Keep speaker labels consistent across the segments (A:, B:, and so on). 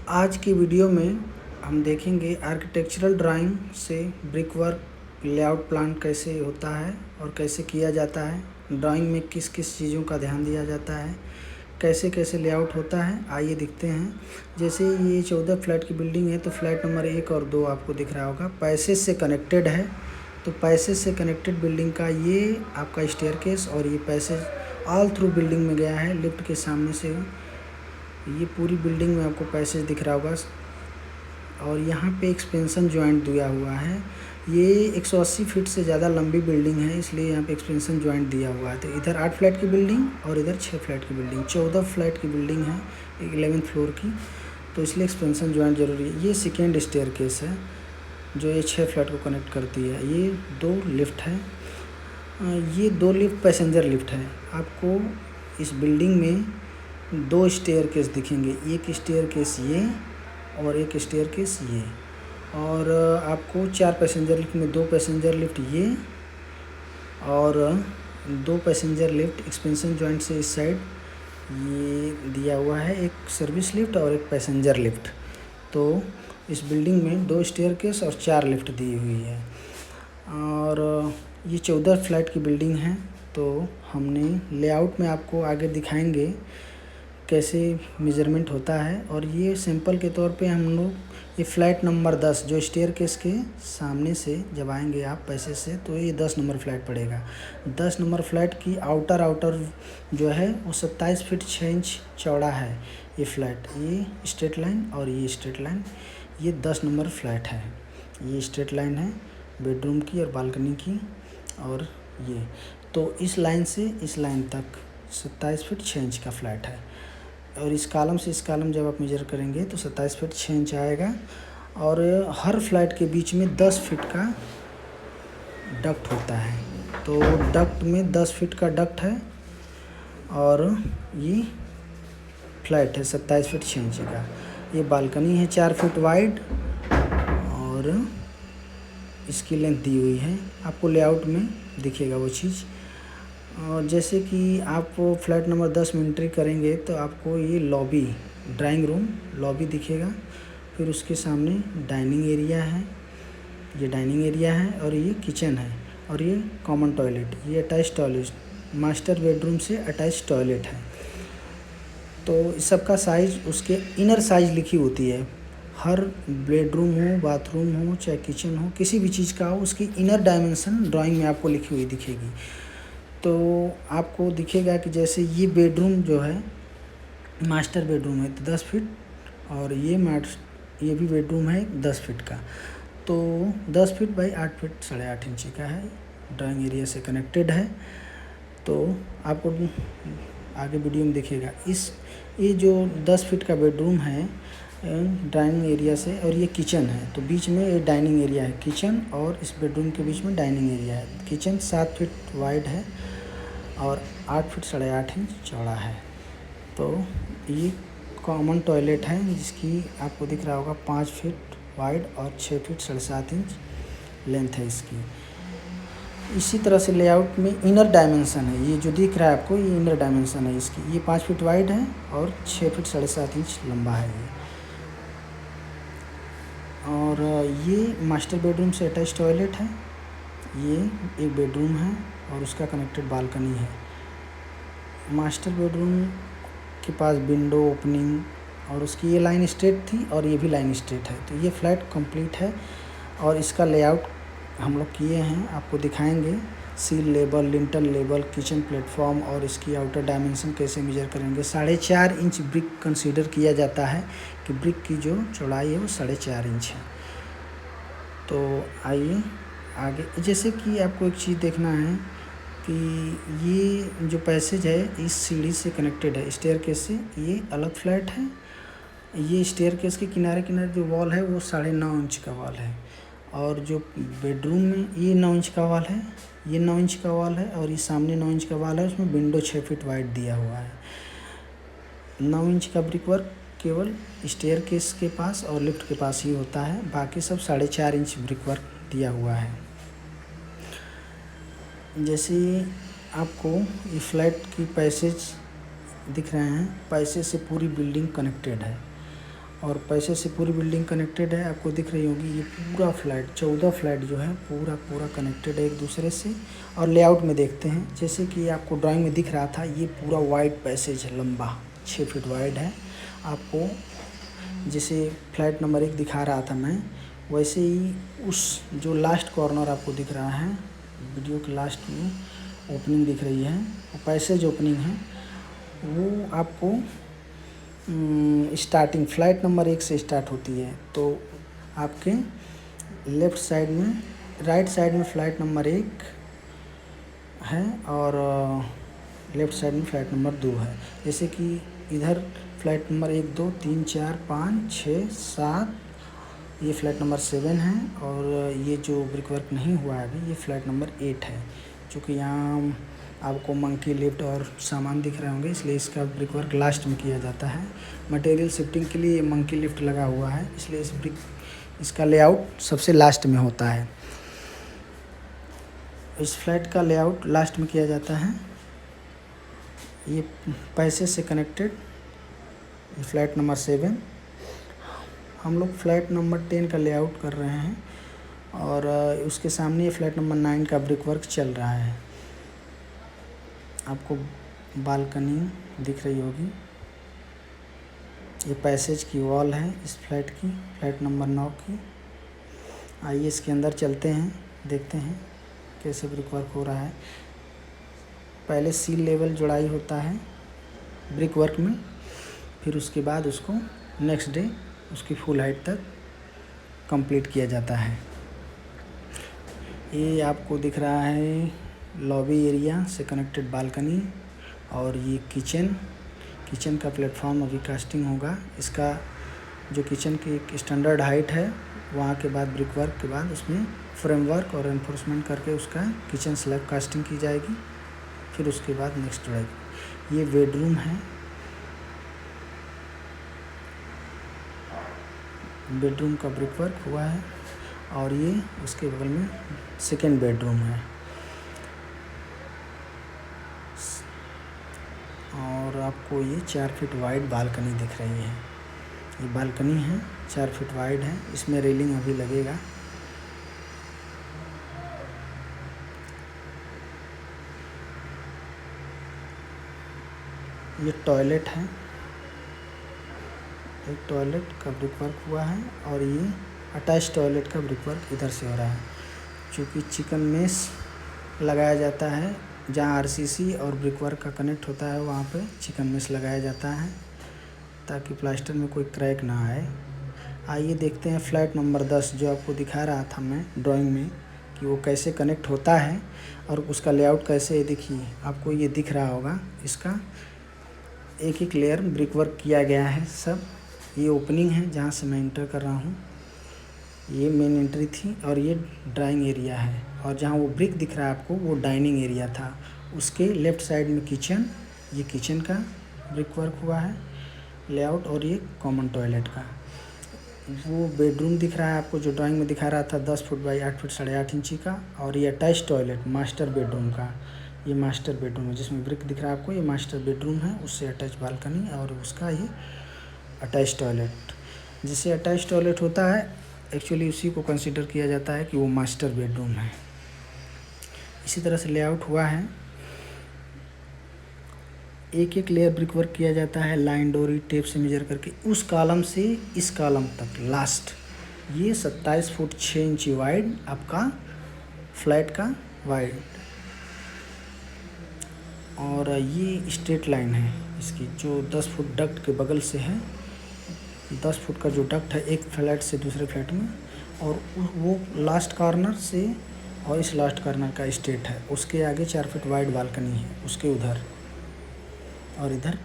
A: आज की वीडियो में हम देखेंगे आर्किटेक्चरल ड्राइंग से ब्रिक वर्क लेआउट प्लान कैसे होता है और कैसे किया जाता है, ड्राइंग में किस किस चीज़ों का ध्यान दिया जाता है, कैसे कैसे लेआउट होता है। आइए दिखते हैं। जैसे ये 14 फ्लैट की बिल्डिंग है तो फ्लैट नंबर 1 और 2 आपको दिख रहा होगा, पैसेज से कनेक्टेड है। तो पैसेज से कनेक्टेड बिल्डिंग का ये आपका स्टेयरकेस और ये पैसेज ऑल थ्रू बिल्डिंग में गया है। लिफ्ट के सामने से ये पूरी बिल्डिंग में आपको पैसेज दिख रहा होगा और यहाँ पे एक्सपेंशन जॉइंट दिया हुआ है। ये 180 फीट से ज़्यादा लंबी बिल्डिंग है, इसलिए यहाँ पे एक्सपेंशन जॉइंट दिया हुआ है। तो इधर 8 फ्लैट की बिल्डिंग और इधर 6 फ्लैट की बिल्डिंग, 14 फ्लैट की बिल्डिंग है 11th फ्लोर की, तो इसलिए एक्सपेंशन जॉइंट ज़रूरी है। ये सेकेंड स्टेयरकेस है जो ये 6 फ्लैट को कनेक्ट करती है। ये 2 लिफ्ट है, ये 2 लिफ्ट पैसेंजर लिफ्ट है। आपको इस बिल्डिंग में 2 स्टेयरकेस दिखेंगे, एक स्टेयरकेस ये और एक स्टेयरकेस ये। और आपको 4 पैसेंजर लिफ्ट में 2 पैसेंजर लिफ्ट ये और 2 पैसेंजर लिफ्ट एक्सपेंशन जॉइंट से इस साइड ये दिया हुआ है, एक सर्विस लिफ्ट और एक पैसेंजर लिफ्ट। तो इस बिल्डिंग में 2 स्टेयरकेस और 4 लिफ्ट दी हुई है। और ये 14 फ्लैट की बिल्डिंग है। तो हमने लेआउट में आपको आगे दिखाएंगे कैसे मेज़रमेंट होता है। और ये सैंपल के तौर पे हम लोग ये फ्लैट नंबर 10 जो स्टेयरकेस के सामने से जब आएंगे आप पैसे से, तो ये 10 नंबर फ्लैट पड़ेगा। 10 नंबर फ्लैट की आउटर जो है वो 27 फीट 6 इंच चौड़ा है। ये फ्लैट, ये स्ट्रेट लाइन और ये स्ट्रेट लाइन, ये 10 नंबर फ्लैट है। ये स्ट्रेट लाइन है बेडरूम की और बालकनी की। और ये तो इस लाइन से इस लाइन तक 27 फीट 6 इंच का फ्लैट है। और इस कॉलम से इस कॉलम जब आप मेजर करेंगे तो 27 फीट 6 इंच आएगा। और हर फ्लैट के बीच में 10 फीट का डक्ट होता है। तो डक्ट में 10 फीट का डक्ट है और ये फ्लैट है 27 फीट 6 इंच का। ये बालकनी है 4 फीट वाइड और इसकी लेंथ दी हुई है। आपको लेआउट में दिखेगा वो चीज़। और जैसे कि आप फ्लैट नंबर 10 में एंट्री करेंगे तो आपको ये लॉबी, ड्राइंग रूम लॉबी दिखेगा। फिर उसके सामने डाइनिंग एरिया है, ये डाइनिंग एरिया है और ये किचन है और ये कॉमन टॉयलेट, ये अटैच टॉयलेट, मास्टर बेडरूम से अटैच टॉयलेट है। तो इस सब का साइज़ उसके इनर साइज़ लिखी होती है। हर बेडरूम हो, बाथरूम हो, चाहे किचन हो, किसी भी चीज़ का हो, उसकी इनर डायमेंशन ड्राइंग में आपको लिखी हुई दिखेगी। तो आपको दिखेगा कि जैसे ये बेडरूम जो है मास्टर बेडरूम है तो 10 फीट, और ये भी बेडरूम है 10 फीट का। तो 10 फीट बाई 8 फीट 8.5 इंच का है, ड्राइंग एरिया से कनेक्टेड है। तो आपको आगे वीडियो में दिखेगा। ये जो 10 फीट का बेडरूम है डाइनिंग एरिया से, और ये किचन है, तो बीच में ये डाइनिंग एरिया है। किचन और इस बेडरूम के बीच में डाइनिंग एरिया है। किचन 7 फीट वाइड है और 8 फीट 8.5 इंच चौड़ा है। तो ये कॉमन टॉयलेट है जिसकी आपको दिख रहा होगा 5 फीट वाइड और 6 फीट 7.5 इंच लेंथ है इसकी। इसी तरह से लेआउट में इनर डायमेंशन है, ये जो दिख रहा है आपको ये इनर डायमेंशन है इसकी। ये 5 फीट वाइड है और 6 फीट 7.5 इंच लंबा है ये। और ये मास्टर बेडरूम से अटैच टॉयलेट है। ये एक बेडरूम है और उसका कनेक्टेड बालकनी है। मास्टर बेडरूम के पास विंडो ओपनिंग और उसकी ये लाइन स्ट्रेट थी और ये भी लाइन स्ट्रेट है। तो ये फ्लैट कंप्लीट है और इसका लेआउट हम लोग किए हैं, आपको दिखाएंगे। Seal level, lintel level, kitchen platform और इसकी आउटर डायमेंशन कैसे मेजर करेंगे। 4.5 इंच ब्रिक कंसीडर किया जाता है कि ब्रिक की जो चौड़ाई है वो 4.5 इंच है। तो आइए आगे, जैसे कि आपको एक चीज़ देखना है कि ये जो पैसेज है इस सीढ़ी से कनेक्टेड है, स्टेयरकेस से। ये अलग फ्लैट है। ये स्टेयरकेस के किनारे किनारे जो वॉल है वो 9.5 इंच का वॉल है। और जो बेडरूम में ये 9 इंच का वॉल है, ये 9 इंच का वॉल है और ये सामने 9 इंच का वॉल है। उसमें विंडो 6 फीट वाइड दिया हुआ है। 9 इंच का ब्रिक वर्क केवल स्टेयरकेस के पास और लिफ्ट के पास ही होता है, बाकी सब 4.5 इंच ब्रिक वर्क दिया हुआ है। जैसे आपको ये फ्लैट की पैसेज दिख रहे हैं, पैसेज से पूरी बिल्डिंग कनेक्टेड है। और पैसे से पूरी बिल्डिंग कनेक्टेड है, आपको दिख रही होगी। ये पूरा फ्लैट 14 फ्लैट जो है पूरा कनेक्टेड है एक दूसरे से। और लेआउट में देखते हैं, जैसे कि आपको ड्राइंग में दिख रहा था, ये पूरा वाइड पैसेज है, लंबा 6 फीट वाइड है। आपको जैसे फ्लैट नंबर 1 दिखा रहा था मैं, वैसे ही उस जो लास्ट कॉर्नर आपको दिख रहा है वीडियो के लास्ट में ओपनिंग दिख रही है, वो पैसेज ओपनिंग है, वो आपको स्टार्टिंग फ्लैट नंबर 1 से स्टार्ट होती है। तो आपके लेफ़्ट साइड में, राइट साइड में फ्लैट नंबर 1 है और लेफ़्ट साइड में फ्लैट नंबर 2 है। जैसे कि इधर फ्लैट नंबर 1 2 3 4 5 6 7, ये फ्लैट नंबर 7 है। और ये जो ब्रिक वर्क नहीं हुआ है अभी, ये फ्लैट नंबर 8 है। चूँकि यहाँ आपको मंकी लिफ्ट और सामान दिख रहे होंगे, इसलिए इसका ब्रिक वर्क लास्ट में किया जाता है। मटेरियल शिफ्टिंग के लिए मंकी लिफ्ट लगा हुआ है, इसलिए इसका लेआउट सबसे लास्ट में होता है। इस फ्लैट का लेआउट लास्ट में किया जाता है। ये पैसे से कनेक्टेड फ्लैट नंबर 7। हम लोग फ्लैट नंबर 10 का लेआउट कर रहे हैं और उसके सामने ये फ्लैट नंबर 9 का ब्रिक वर्क चल रहा है। आपको बालकनी दिख रही होगी। ये पैसेज की वॉल है इस फ्लैट की, फ्लैट नंबर 9 की। आइए इसके अंदर चलते हैं, देखते हैं कैसे ब्रिक वर्क हो रहा है। पहले सील लेवल जुड़ाई होता है ब्रिक वर्क में, फिर उसके बाद उसको नेक्स्ट डे उसकी फुल हाइट तक कंप्लीट किया जाता है। ये आपको दिख रहा है लॉबी एरिया से कनेक्टेड बालकनी, और ये किचन का प्लेटफॉर्म अभी कास्टिंग होगा। इसका जो किचन की एक स्टैंडर्ड हाइट है, वहाँ के बाद ब्रिक वर्क के बाद उसमें फ्रेमवर्क और एनफोर्समेंट करके उसका किचन स्लैब कास्टिंग की जाएगी, फिर उसके बाद नेक्स्ट जुड़ेगी। ये बेडरूम है, बेडरूम का ब्रिक वर्क हुआ है, और ये उसके बगल में सेकेंड बेडरूम है। और आपको ये 4 फीट वाइड बालकनी दिख रही है। ये बालकनी है, 4 फीट वाइड है, इसमें रेलिंग अभी लगेगा। ये टॉयलेट है, एक टॉयलेट का ब्रिक वर्क हुआ है, और ये अटैच टॉयलेट का ब्रिक वर्क इधर से हो रहा है। चूँकि चिकन मेस लगाया जाता है, जहाँ आरसीसी और ब्रिक वर्क का कनेक्ट होता है वहाँ पे चिकन मेस लगाया जाता है, ताकि प्लास्टर में कोई क्रैक ना आए। आइए देखते हैं फ्लैट नंबर 10 जो आपको दिखा रहा था मैं ड्राइंग में कि वो कैसे कनेक्ट होता है और उसका लेआउट कैसे है। देखिए आपको ये दिख रहा होगा, इसका एक एक लेयर ब्रिक वर्क किया गया है सब। ये ओपनिंग है जहाँ से मैं इंटर कर रहा हूँ, ये मेन एंट्री थी, और ये ड्राइंग एरिया है। और जहाँ वो ब्रिक दिख रहा है आपको, वो डाइनिंग एरिया था। उसके लेफ़्ट साइड में किचन, ये किचन का ब्रिक वर्क हुआ है लेआउट, और ये कॉमन टॉयलेट का। वो बेडरूम दिख रहा है आपको जो ड्राइंग में दिखा रहा था 10 फुट बाई 8 फुट 8.5 इंची का, और ये अटैच टॉयलेट मास्टर बेडरूम का। ये मास्टर बेडरूम है जिसमें ब्रिक दिख रहा है आपको, ये मास्टर बेडरूम है, उससे अटैच बालकनी, और उसका ये अटैच टॉयलेट। जिससे अटैच टॉयलेट होता है एक्चुअली उसी को कंसिडर किया जाता है कि वो मास्टर बेडरूम है। इसी तरह से लेआउट हुआ है। एक एक लेयर ब्रिक वर्क किया जाता है लाइन डोरी टेप से मेजर करके, उस कॉलम से इस कॉलम तक लास्ट। ये 27 फुट 6 इंची वाइड आपका फ्लैट का वाइड, और ये स्ट्रेट लाइन है इसकी जो 10 फुट डक्ट के बगल से है। 10 फुट का जो डक्ट है एक फ्लैट से दूसरे फ्लैट में, और वो लास्ट कॉर्नर से और इस लास्ट कॉर्नर का स्ट्रेट है। उसके आगे 4 फीट वाइड बालकनी है, उसके उधर और इधर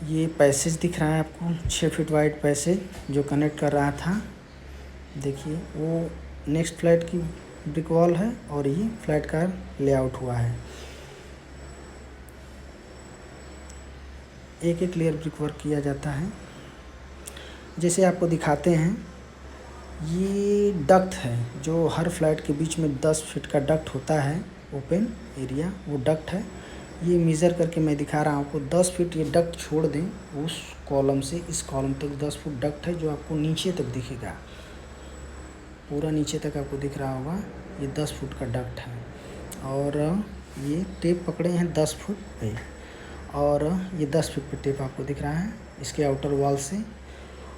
A: ये पैसेज दिख रहा है आपको, 6 फीट वाइड पैसेज जो कनेक्ट कर रहा था। देखिए वो नेक्स्ट फ्लैट की ब्रिक वॉल है, और ये फ्लैट का लेआउट हुआ है। एक एक लेयर ब्रिक वर्क किया जाता है। जैसे आपको दिखाते हैं, ये डक्ट है जो हर फ्लैट के बीच में 10 फीट का डक्ट होता है, ओपन एरिया वो डक्ट है। ये मेज़र करके मैं दिखा रहा हूँ आपको। 10 फीट ये डक्ट छोड़ दें, उस कॉलम से इस कॉलम तक 10 फुट डक्ट है जो आपको नीचे तक दिखेगा, पूरा नीचे तक आपको दिख रहा होगा। ये 10 फुट का डक्ट है और ये टेप पकड़े हैं 10 फुट पे, और ये 10 फीट पे टेप आपको दिख रहा है इसके आउटर वॉल से।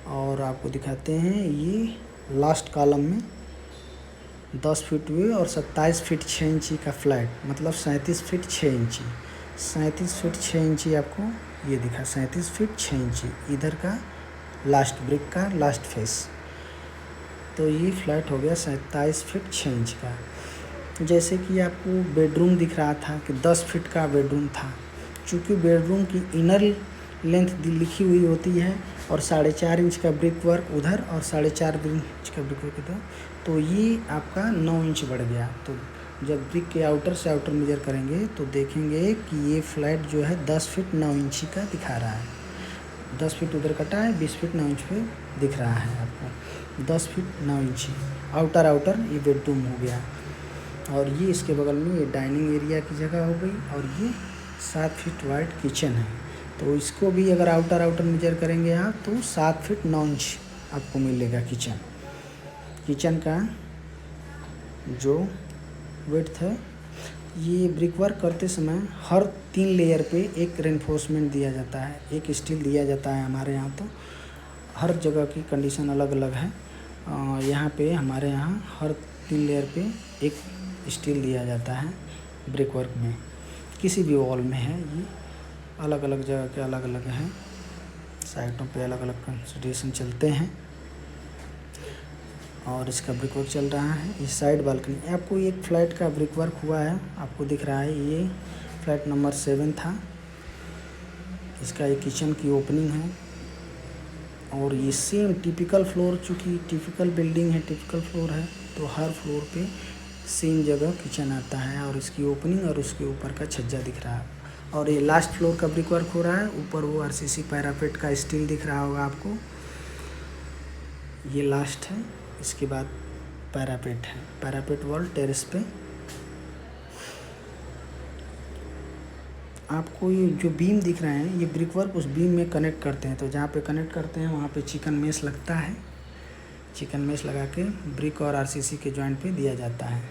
A: और आपको दिखाते हैं ये लास्ट कॉलम में 10 फीट हुए और 27 फीट 6 इंची का फ्लैट, मतलब 37 फीट 6 इंची। 37 फीट 6 इंची आपको ये दिखा, 37 फीट 6 इंची इधर का लास्ट ब्रिक का लास्ट फेस। तो ये फ्लैट हो गया 27 फीट 6 इंच का। जैसे कि आपको बेडरूम दिख रहा था कि 10 फीट का बेडरूम था, चूँकि बेडरूम की इनर लेंथ लिखी हुई होती है और 4.5 इंच का ब्रिक वर्क उधर और 4.5 इंच का ब्रिक वर्क इधर, तो ये आपका 9 इंच बढ़ गया। तो जब ब्रिक के आउटर से आउटर मेजर करेंगे तो देखेंगे कि ये फ्लैट जो है 10 फीट 9 इंची का दिखा रहा है। 10 फीट उधर कटा है, 20 फीट 9 इंच पे दिख रहा है आपको। 10 फीट 9 इंची आउटर ये बेडरूम हो गया। और ये इसके बगल में ये डाइनिंग एरिया की जगह हो गई, और ये 7 फीट वाइड किचन है। तो इसको भी अगर आउटर मेजर करेंगे आप तो 7 फीट 9 इंच आपको मिलेगा किचन का जो विड्थ है। ये ब्रिक वर्क करते समय हर 3 लेयर पे एक रेनफोर्समेंट दिया जाता है, एक स्टील दिया जाता है हमारे यहाँ। तो हर जगह की कंडीशन अलग अलग है। यहाँ पे हमारे यहाँ हर 3 लेयर पे एक स्टील दिया जाता है ब्रिक वर्क में, किसी भी वॉल में है। ये अलग अलग जगह के अलग अलग हैं, साइटों पे अलग अलग कंसिडरेशन चलते हैं। और इसका ब्रिक वर्क चल रहा है। इस साइड बालकनी आपको एक फ्लैट का ब्रिक वर्क हुआ है, आपको दिख रहा है। ये फ्लैट नंबर 7 था। इसका एक किचन की ओपनिंग है और ये सेम टिपिकल फ्लोर, चूँकि टिपिकल बिल्डिंग है, टिपिकल फ्लोर है, तो हर फ्लोर पे सेम जगह किचन आता है। और इसकी ओपनिंग और उसके ऊपर का छज्जा दिख रहा है। और ये लास्ट फ्लोर का ब्रिक वर्क हो रहा है। ऊपर वो आरसीसी पैरापेट का स्टील दिख रहा होगा आपको। ये लास्ट है, इसके बाद पैरापेट है, पैरापेट वॉल टेरेस पे। आपको ये जो बीम दिख रहे हैं, ये ब्रिक वर्क उस बीम में कनेक्ट करते हैं। तो जहाँ पे कनेक्ट करते हैं वहाँ पे चिकन मेश लगता है। चिकन मेश लगा के ब्रिक और आरसीसी के जॉइंट पे दिया जाता है।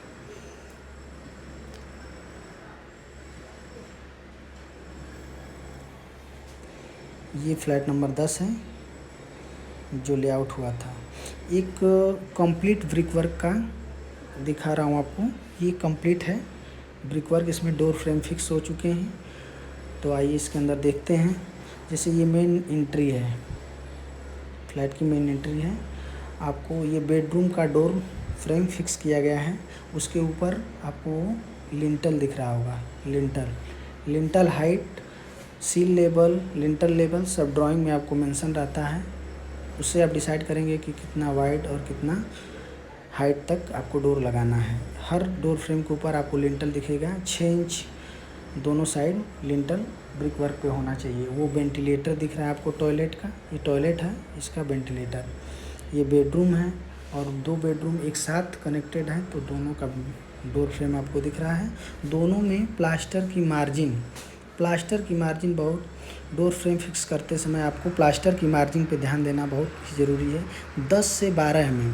A: ये फ्लैट नंबर 10 है जो लेआउट हुआ था। एक कंप्लीट ब्रिक वर्क का दिखा रहा हूँ आपको। ये कंप्लीट है ब्रिक वर्क, इसमें डोर फ्रेम फिक्स हो चुके हैं। तो आइए इसके अंदर देखते हैं। जैसे ये मेन एंट्री है, फ्लैट की मेन एंट्री है। आपको ये बेडरूम का डोर फ्रेम फिक्स किया गया है। उसके ऊपर आपको लिंटल दिख रहा होगा, lintel height, seal level, lintel level सब ड्राइंग में आपको मेंशन रहता है। उससे आप डिसाइड करेंगे कि कितना वाइड और कितना हाइट तक आपको डोर लगाना है। हर डोर फ्रेम के ऊपर आपको लिंटल दिखेगा। 6 इंच दोनों साइड लिंटल ब्रिक वर्क पे होना चाहिए। वो वेंटिलेटर दिख रहा है आपको टॉयलेट का, ये टॉयलेट है, इसका वेंटिलेटर। ये बेडरूम है और 2 बेडरूम एक साथ कनेक्टेड है, तो दोनों का डोर फ्रेम आपको दिख रहा है। दोनों में प्लास्टर की मार्जिन बहुत, डोर फ्रेम फिक्स करते समय आपको प्लास्टर की मार्जिन पे ध्यान देना बहुत ज़रूरी है। 10 से 12 mm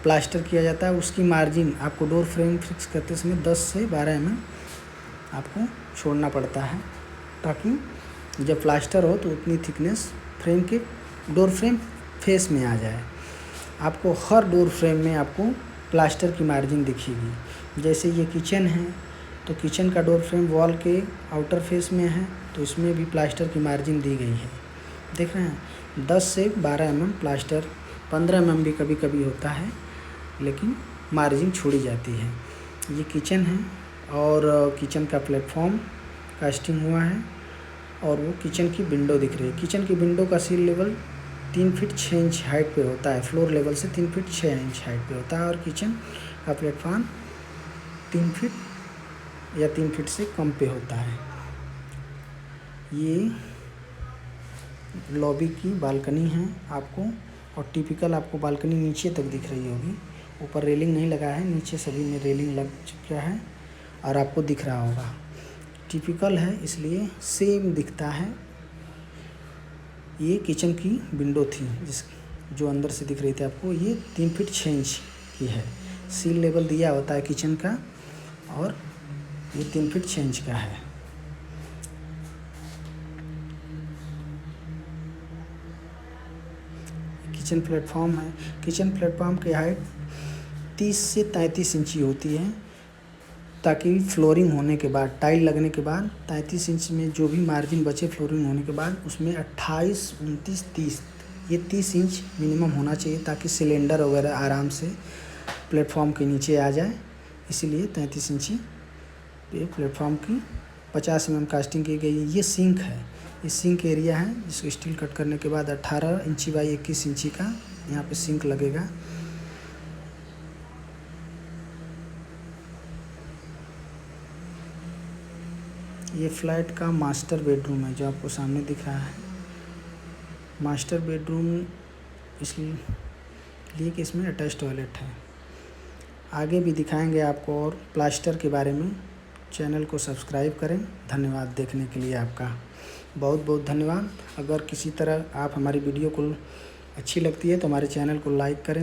A: प्लास्टर किया जाता है, उसकी मार्जिन आपको डोर फ्रेम फिक्स करते समय 10 से 12 mm आपको छोड़ना पड़ता है, ताकि जब प्लास्टर हो तो उतनी थिकनेस फ्रेम के डोर फ्रेम फेस में आ जाए। आपको हर डोर फ्रेम में आपको प्लास्टर की मार्जिन दिखेगी। जैसे ये किचन है तो किचन का डोर फ्रेम वॉल के आउटर फेस में है, तो इसमें भी प्लास्टर की मार्जिन दी गई है। देख रहे हैं 10 से 12 mm प्लास्टर, 15 mm भी कभी कभी होता है, लेकिन मार्जिन छोड़ी जाती है। ये किचन है और किचन का प्लेटफॉर्म कास्टिंग हुआ है और वो किचन की विंडो दिख रही है। किचन की विंडो का seal level 3 feet 6 inch height पे होता है, फ्लोर लेवल से 3 फीट 6 इंच हाइट पे होता है। और किचन का प्लेटफॉर्म 3 फीट या 3 फीट से कम पे होता है। ये लॉबी की बालकनी है आपको, और टिपिकल आपको बालकनी नीचे तक दिख रही होगी। ऊपर रेलिंग नहीं लगा है, नीचे सभी में रेलिंग लग चुका है और आपको दिख रहा होगा। टिपिकल है इसलिए सेम दिखता है। ये किचन की विंडो थी जो अंदर से दिख रही थी आपको, ये 3 फीट 6 इंच की है। सील लेवल दिया होता है किचन का और ये 3 फीट 6 इंच का है। किचन प्लेटफॉर्म है। किचन प्लेटफॉर्म की हाइट 30 से 33 इंची होती है, ताकि फ्लोरिंग होने के बाद, टाइल लगने के बाद 33 इंच में जो भी मार्जिन बचे फ्लोरिंग होने के बाद, उसमें 28, 29, 30, ये 30 इंच मिनिमम होना चाहिए, ताकि सिलेंडर वगैरह आराम से प्लेटफॉर्म के नीचे आ जाए। इसीलिए 33 इंची पे प्लेटफॉर्म की 50 mm कास्टिंग की गई है। ये सिंक है, ये सिंक एरिया है जिसको स्टील कट करने के बाद 18 इंची बाई 21 इंची का यहाँ पे सिंक लगेगा। ये फ्लैट का मास्टर बेडरूम है जो आपको सामने दिख रहा है। मास्टर बेडरूम इसलिए कि इसमें अटैच टॉयलेट है। आगे भी दिखाएंगे आपको और प्लास्टर के बारे में। चैनल को सब्सक्राइब करें। धन्यवाद देखने के लिए आपका बहुत बहुत धन्यवाद। अगर किसी तरह आप हमारी वीडियो को अच्छी लगती है तो हमारे चैनल को लाइक करें।